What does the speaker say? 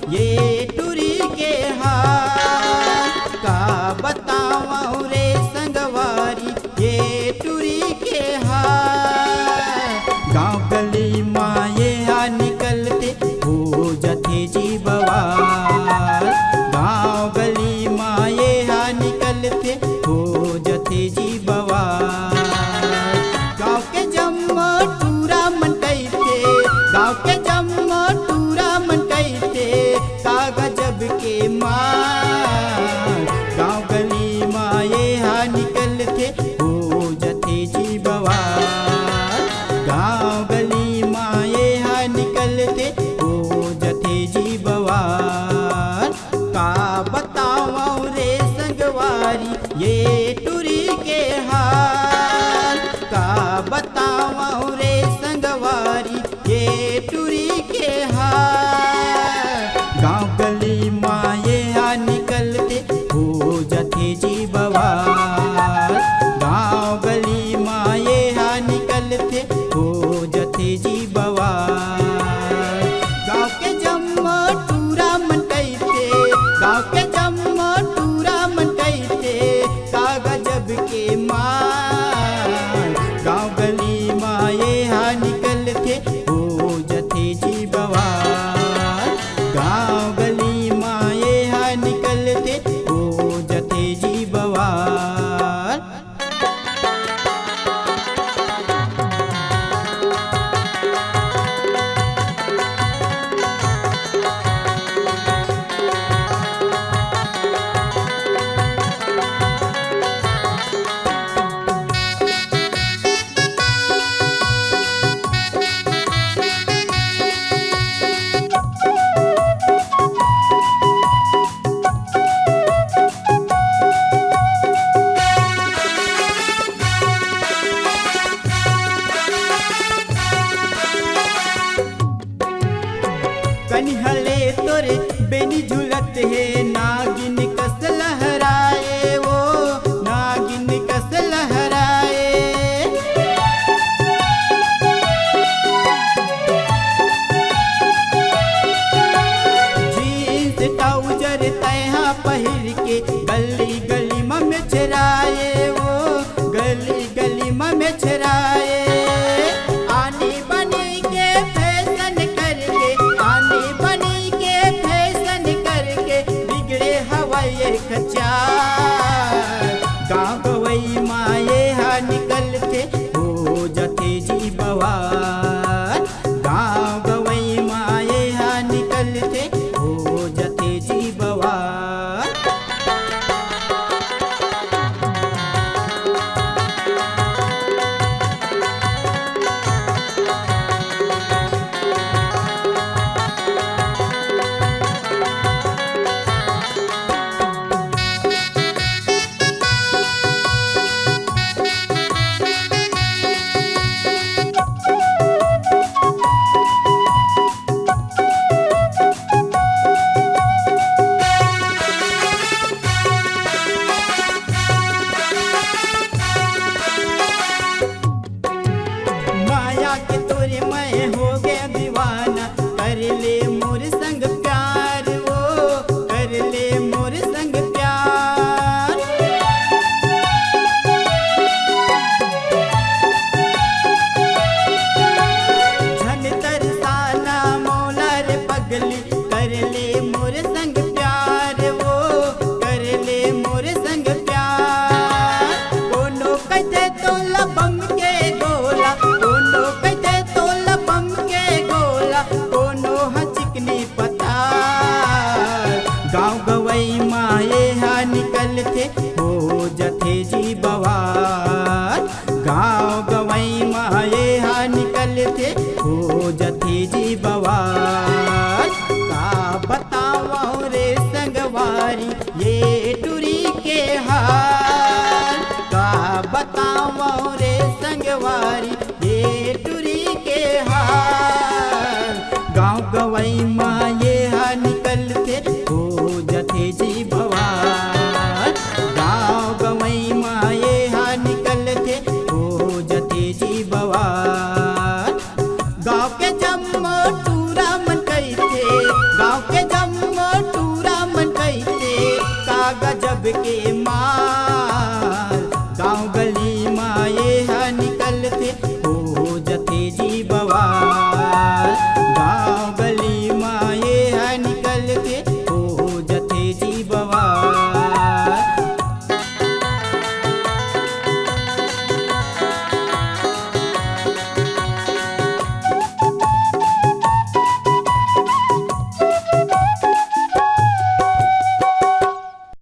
ये टुरी के हाल। का बताऊं रे संगवारी ये टुरी के हाल। गाँव गली माँ ये निकलते हो जथे जी बवाल। गाँव गली माँ ये निकलते हो जथे जी बवाल। गाँव के जम्मा टूरा मनकई थे, गाँव के जम्मा टूरा मनकई थे, का गजब के माल। गाँव गली माँ ये निकलते हो जथे जी बवाल। गाँव गली माँ ये निकलते हो जथे जी बवाल। का बताऊं रे संगवारी ये टुरी के हाल। का बताऊं रे संगवारी ये टुरी के हाल। गाँव गली माँ ये निकलते हो जथे जी बवाल। गाँव गली माँ ये निकलते हो जथे जी बवाल। गाँव के जम्मा टूरा मनकई थे, गाँव के जम्मा टूरा मनकई थे, का गजब के माल। गाँव गली माँ ये निकलते हो जथे जी बवाल। गाँव गली माँ ये निकलते हो जथे जी बवाल। कनिहले तोरे बेनी झुलत है, नागिन कस लहराए वो, नागिन कस लहराए। जीन्स ट्राउजर तैहा पहिर के गली गली में छराए वो, गली गली में छराए। आनी बनी के फैशन करके, आनी बनी के फैशन करके, बिगड़े हवाई कच्चा। गाँव गवई माए निकलते हो जथे जी बवाल। गाँव गवई माए निकलते हो जथे जी बवाल। माया के तोरे मैं हो गया दीवाना, कर ले मोर संग प्यार वो, कर ले मोर संग प्यार। झन तरसाना मौला रे पगली, कर ले मोर संग प्यार वो, कर ले मोर संग प्यार। कोनो कहते तो लबम के गोला, कोनो कहते तो लबम के गोला, कोनो चिकनी पता। गाँव गवई माए निकलते हो जथे जी बवाल। गाँव गवई माए निकलते हो जथे जी बवाल। का सबके